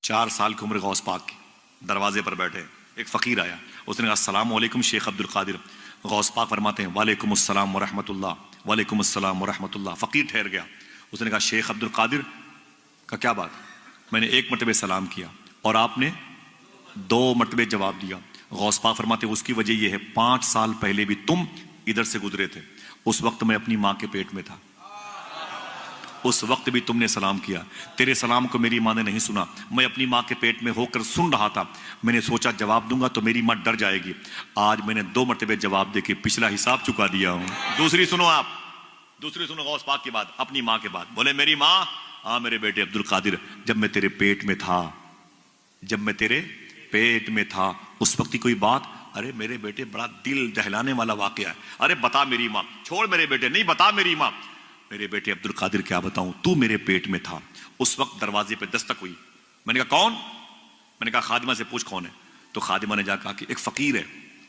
4 سال کی عمر غوث پاک کی، دروازے پر بیٹھے، ایک فقیر آیا، اس نے کہا السلام علیکم شیخ عبد القادر۔ غوث پاک فرماتے ہیں وعلیکم السلام ورحمۃ اللہ، وعلیکم السلام ورحمۃ اللہ۔ فقیر ٹھہر گیا، اس نے کہا شیخ عبد القادر کا کیا بات؟ میں نے 1 مرتبہ سلام کیا اور آپ نے 2 مرتبہ جواب دیا۔ غوث پاک فرماتے ہیں اس کی وجہ یہ ہے 5 سال پہلے بھی تم ادھر سے گزرے تھے، اس وقت میں اپنی ماں کے پیٹ میں تھا، اس وقت بھی تم نے سلام کیا، تیرے سلام کو میری ماں نے نہیں سنا، میں اپنی ماں کے پیٹ میں ہو کر سن رہا تھا، میں نے سوچا جواب دوں گا تو میری ماں ڈر جائے گی، آج میں نے 2 مرتبہ جواب دے کے پچھلا حساب چکا دیا ہوں۔ دوسری سنو آپ، دوسری سنو غوث پاک کی بات، اپنی ماں کے بات۔ بولے میری ماں، ہاں میرے بیٹے عبد القادر، جب میں تیرے پیٹ میں تھا، جب میں تیرے پیٹ میں تھا اس وقت کی کوئی بات؟ ارے میرے بیٹے بڑا دل دہلانے والا واقعہ ہے، ارے بتا میری ماں، چھوڑ میرے بیٹے، نہیں بتا میری ماں۔ میرے بیٹے عبد القادر کیا بتاؤں، تو میرے پیٹ میں تھا، اس وقت دروازے پہ دستک ہوئی، میں نے کہا کون؟ میں نے کہا خادمہ سے پوچھ کون ہے، تو خادمہ نے جا کہا کہ ایک فقیر ہے،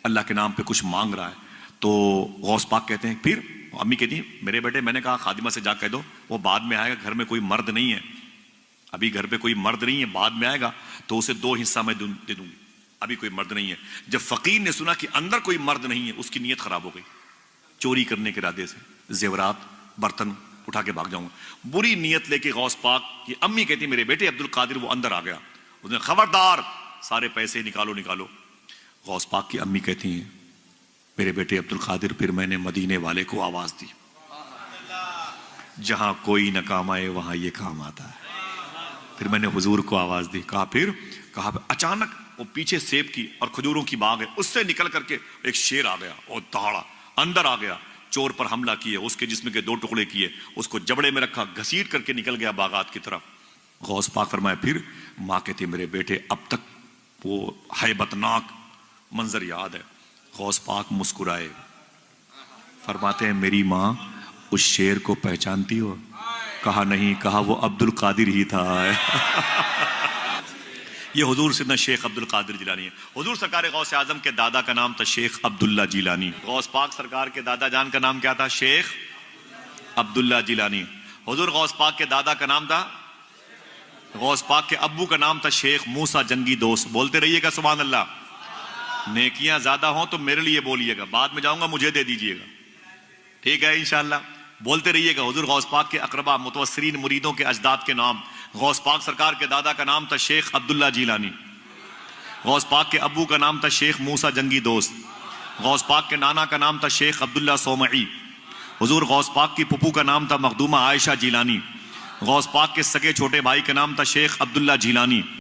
اللہ کے نام پہ کچھ مانگ رہا ہے۔ تو غوث پاک کہتے ہیں پھر؟ امی کہتی ہیں میرے بیٹے، میں نے کہا خادمہ سے جا کہہ دو وہ بعد میں آئے گا، گھر میں کوئی مرد نہیں ہے، ابھی گھر پہ کوئی مرد نہیں ہے، بعد میں آئے گا تو اسے 2 حصہ میں دے دوں گی، ابھی کوئی مرد نہیں ہے۔ جب فقیر نے سنا کہ اندر کوئی مرد نہیں ہے، اس کی نیت خراب ہو گئی، چوری کرنے کے ارادے سے زیورات برتن اٹھا کے بھاگ جاؤں گا، بری نیت لے کے غوث پاک کی امی کہتی میرے بیٹے عبد القادر وہ اندر آ گیا، اس نے خبردار سارے پیسے نکالو نکالو۔ غوث پاک کی امی کہتی ہیں میرے بیٹے عبد القادر پھر میں نے مدینے والے کو آواز دی، جہاں کوئی نہ کام آئے وہاں یہ کام آتا ہے۔ پھر میں نے حضور کو آواز دی، کہا اچانک وہ پیچھے سیب کی اور کھجوروں کی باغ ہے، اس سے نکل کر کے ایک شیر آ گیا اور دہاڑا اندر آ گیا، چور پر حملہ کیے، اس کے جسم کے 2 ٹکڑے کیے، اس کو جبڑے میں رکھا، گھسیٹ کر کے نکل گیا باغات کی طرف۔ غوث پاک فرمایا پھر؟ ماں کہتی میرے بیٹے اب تک وہ ہیبتناک منظر یاد ہے۔ غوث پاک مسکرائے، فرماتے ہیں میری ماں اس شیر کو پہچانتی ہو؟ کہا نہیں، کہا وہ عبد القادر ہی تھا۔ یہ حضور سیدنا شیخ عبد القادر جیلانی ہے۔ حضور سرکار غوث اعظم کے دادا کا نام تھا شیخ عبداللہ جیلانی، غوث پاک سرکار کے دادا جان کا نام کیا تھا؟ شیخ عبداللہ جیلانی۔ حضور غوث پاک کے دادا کا نام تھا، غوث پاک کے ابو کا نام تھا شیخ موسیٰ جنگی دوست۔ بولتے رہیے گا سبحان اللہ، نیکیاں زیادہ ہوں تو میرے لیے بولیے گا، بعد میں جاؤں گا مجھے دے دیجیے گا، ٹھیک ہے انشاءاللہ؟ بولتے رہیے گا۔ حضور غوث پاک کے اقربا متوسرین مریدوں کے اجداد کے نام، غوث پاک سرکار کے دادا کا نام تھا شیخ عبداللہ جیلانی، غوث پاک کے ابو کا نام تھا شیخ موسیٰ جنگی دوست، غوث پاک کے نانا کا نام تھا شیخ عبداللہ صومعی، حضور غوث پاک کی پھپھو کا نام تھا مخدومہ عائشہ جیلانی، غوث پاک کے سگے چھوٹے بھائی کا نام تھا شیخ عبداللہ جیلانی۔